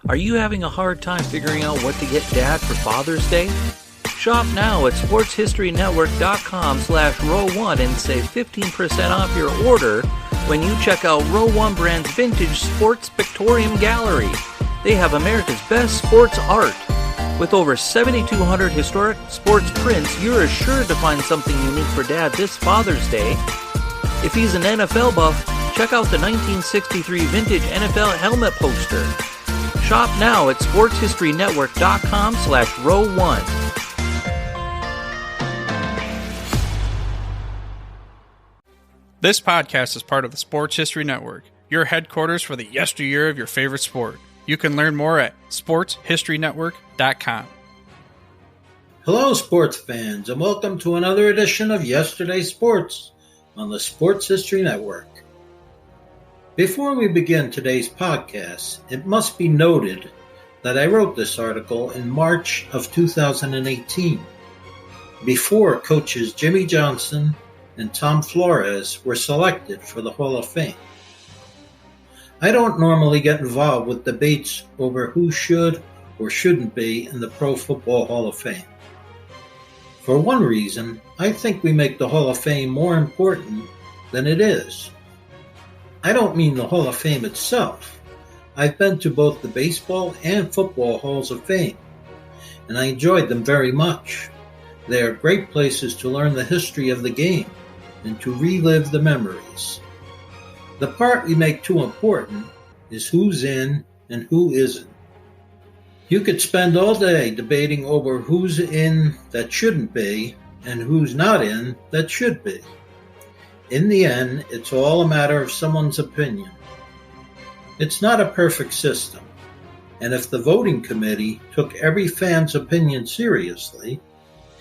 Are you having a hard time figuring out what to get Dad for Father's Day? Shop now at sportshistorynetwork.com/row1 and save 15% off your order when you check out Row 1 Brand's Vintage Sports Pictorium Gallery. They have America's best sports art. With over 7,200 historic sports prints, you're assured to find something unique for Dad this Father's Day. If he's an NFL buff, check out the 1963 vintage NFL helmet poster. Shop now at sportshistorynetwork.com/row1. This podcast is part of the Sports History Network, your headquarters for the yesteryear of your favorite sport. You can learn more at sportshistorynetwork.com. Hello, sports fans, and welcome to another edition of Yesterday's Sports on the Sports History Network. Before we begin today's podcast, it must be noted that I wrote this article in March of 2018, before coaches Jimmy Johnson and Tom Flores were selected for the Hall of Fame. I don't normally get involved with debates over who should or shouldn't be in the Pro Football Hall of Fame. For one reason, I think we make the Hall of Fame more important than it is. I don't mean the Hall of Fame itself. I've been to both the baseball and football Halls of Fame, and I enjoyed them very much. They are great places to learn the history of the game and to relive the memories. The part we make too important is who's in and who isn't. You could spend all day debating over who's in that shouldn't be and who's not in that should be. In the end, it's all a matter of someone's opinion. It's not a perfect system, and if the voting committee took every fan's opinion seriously,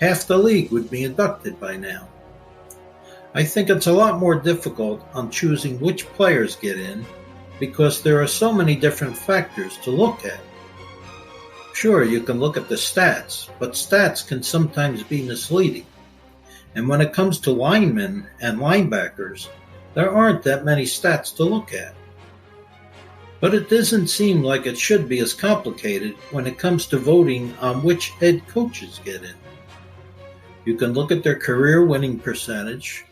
half the league would be inducted by now. I think it's a lot more difficult on choosing which players get in because there are so many different factors to look at. Sure, you can look at the stats, but stats can sometimes be misleading. And when it comes to linemen and linebackers, there aren't that many stats to look at. But it doesn't seem like it should be as complicated when it comes to voting on which head coaches get in. You can look at their career winning percentage,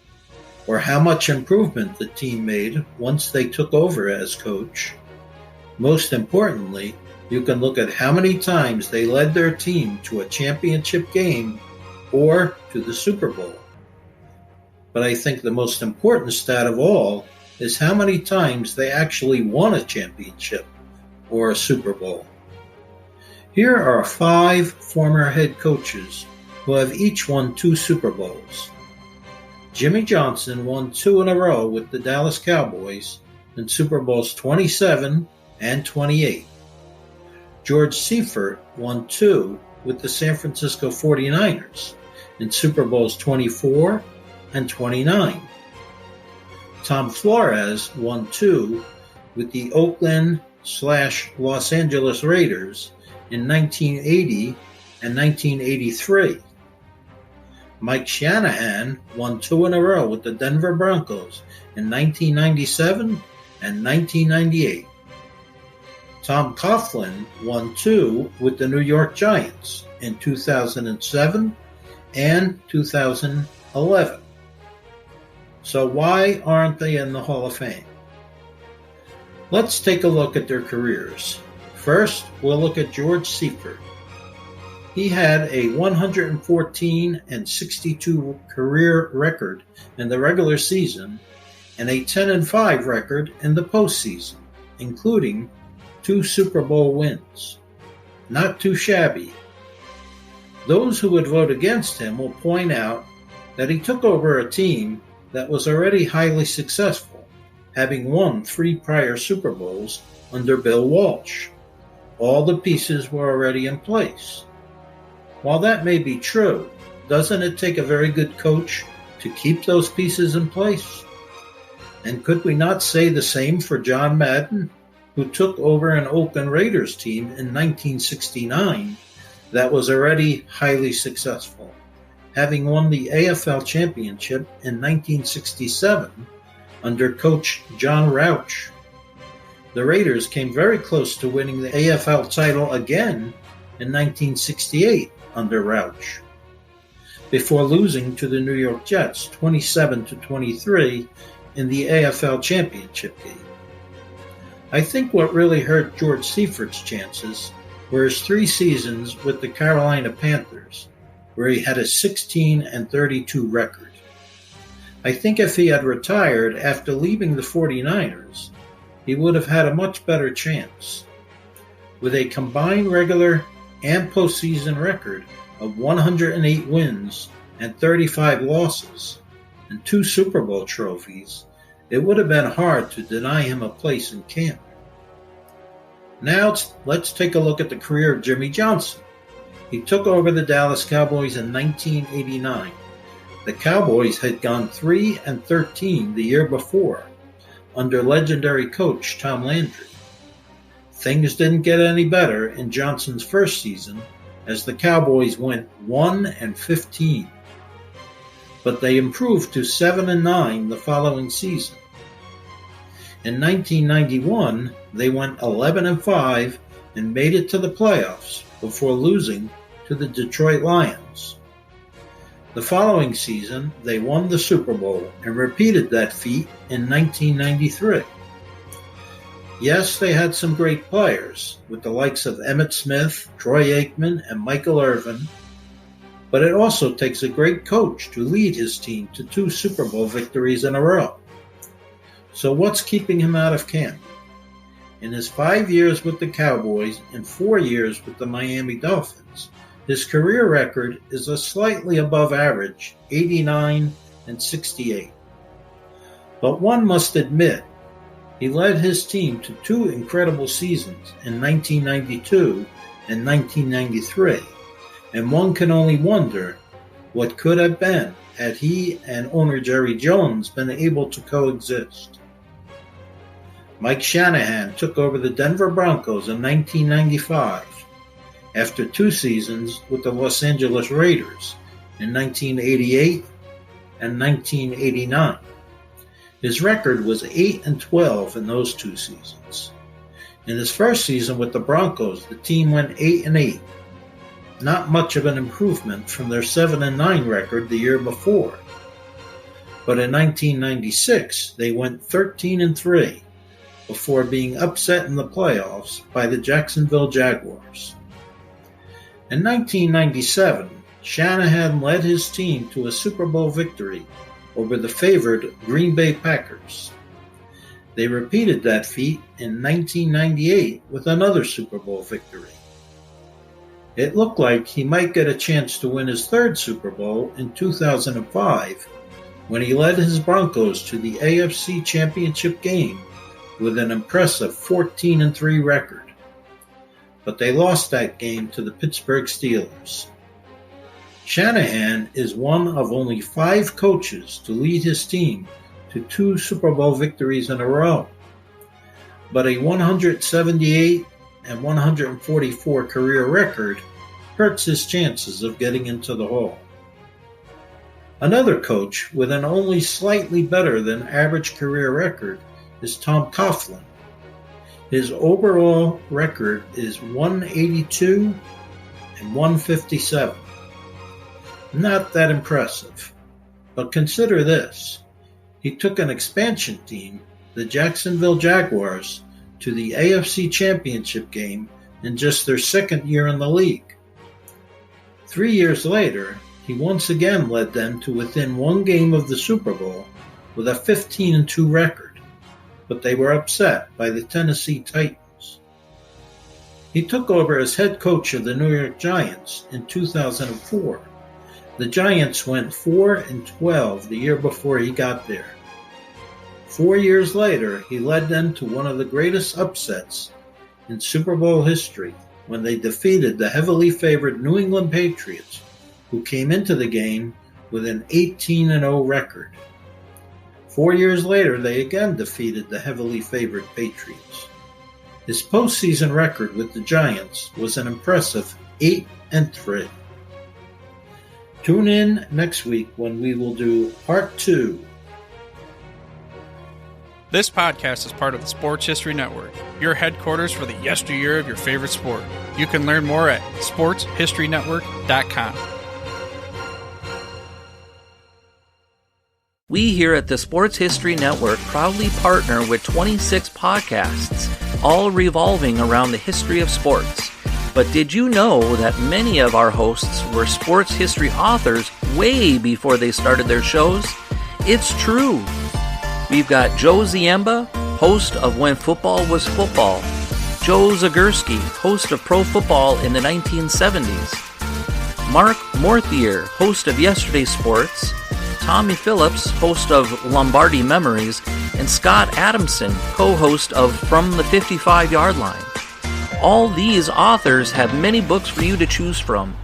or how much improvement the team made once they took over as coach. Most importantly, you can look at how many times they led their team to a championship game or to the Super Bowl. But I think the most important stat of all is how many times they actually won a championship or a Super Bowl. Here are 5 former head coaches who have each won 2 Super Bowls. Jimmy Johnson won 2 in a row with the Dallas Cowboys in Super Bowls 27 and 28. George Seifert won 2 with the San Francisco 49ers in Super Bowls 24 and 29. Tom Flores won 2 with the Oakland/Los Angeles Raiders in 1980 and 1983. Mike Shanahan won 2 in a row with the Denver Broncos in 1997 and 1998. Tom Coughlin won 2 with the New York Giants in 2007 and 2011. So why aren't they in the Hall of Fame? Let's take a look at their careers. First, we'll look at George Seifert. He had a 114-62 career record in the regular season and a 10-5 record in the postseason, including 2 Super Bowl wins. Not too shabby. Those who would vote against him will point out that he took over a team that was already highly successful, having won 3 prior Super Bowls under Bill Walsh. All the pieces were already in place. While that may be true, doesn't it take a very good coach to keep those pieces in place? And could we not say the same for John Madden, who took over an Oakland Raiders team in 1969 that was already highly successful, having won the AFL championship in 1967 under coach John Rauch? The Raiders came very close to winning the AFL title again in 1968 under Rauch, before losing to the New York Jets 27-23 in the AFL championship game. I think what really hurt George Seifert's chances were his 3 seasons with the Carolina Panthers, where he had a 16-32 record. I think if he had retired after leaving the 49ers, he would have had a much better chance. With a combined regular and postseason record of 108 wins and 35 losses and 2 Super Bowl trophies, it would have been hard to deny him a place in camp. Now let's take a look at the career of Jimmy Johnson. He took over the Dallas Cowboys in 1989. The Cowboys had gone 3-13 the year before, under legendary coach Tom Landry. Things didn't get any better in Johnson's first season, as the Cowboys went 1-15. But they improved to 7-9 the following season. In 1991, they went 11-5 and made it to the playoffs before losing to the Detroit Lions. The following season, they won the Super Bowl and repeated that feat in 1993. Yes, they had some great players, with the likes of Emmitt Smith, Troy Aikman, and Michael Irvin, but it also takes a great coach to lead his team to 2 Super Bowl victories in a row. So what's keeping him out of camp? In his 5 years with the Cowboys and 4 years with the Miami Dolphins, his career record is a slightly above average 89-68. But one must admit, he led his team to 2 incredible seasons in 1992 and 1993, and one can only wonder what could have been had he and owner Jerry Jones been able to coexist. Mike Shanahan took over the Denver Broncos in 1995 after 2 seasons with the Los Angeles Raiders in 1988 and 1989. His record was 8-12 in those 2 seasons. In his first season with the Broncos, the team went 8-8. Not much of an improvement from their 7-9 record the year before. But in 1996, they went 13-3 before being upset in the playoffs by the Jacksonville Jaguars. In 1997, Shanahan led his team to a Super Bowl victory over the favored Green Bay Packers. They repeated that feat in 1998 with another Super Bowl victory. It looked like he might get a chance to win his 3rd Super Bowl in 2005 when he led his Broncos to the AFC Championship game with an impressive 14-3 record. But they lost that game to the Pittsburgh Steelers. Shanahan is one of only 5 coaches to lead his team to 2 Super Bowl victories in a row. But a 178 and 144 career record hurts his chances of getting into the Hall. Another coach with an only slightly better than average career record is Tom Coughlin. His overall record is 182 and 157. Not that impressive, but consider this. He took an expansion team, the Jacksonville Jaguars, to the AFC Championship game in just their 2nd year in the league. 3 years later, he once again led them to within 1 game of the Super Bowl with a 15-2 record, but they were upset by the Tennessee Titans. He took over as head coach of the New York Giants in 2004. The Giants went 4-12 the year before he got there. 4 years later, he led them to one of the greatest upsets in Super Bowl history when they defeated the heavily favored New England Patriots, who came into the game with an 18-0 record. 4 years later, they again defeated the heavily favored Patriots. His postseason record with the Giants was an impressive 8-3. Tune in next week when we will do Part 2. This podcast is part of the Sports History Network, your headquarters for the yesteryear of your favorite sport. You can learn more at sportshistorynetwork.com. We here at the Sports History Network proudly partner with 26 podcasts, all revolving around the history of sports. But did you know that many of our hosts were sports history authors way before they started their shows? It's true. We've got Joe Ziemba, host of When Football Was Football, Joe Zagurski, host of Pro Football in the 1970s, Mark Morthier, host of Yesterday's Sports, Tommy Phillips, host of Lombardi Memories, and Scott Adamson, co-host of From the 55-Yard Line. All these authors have many books for you to choose from.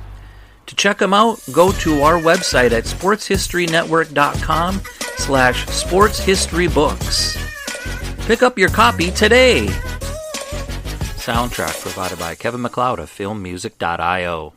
To check them out, go to our website at sportshistorynetwork.com/sportshistorybooks. Pick up your copy today. Soundtrack provided by Kevin MacLeod of filmmusic.io.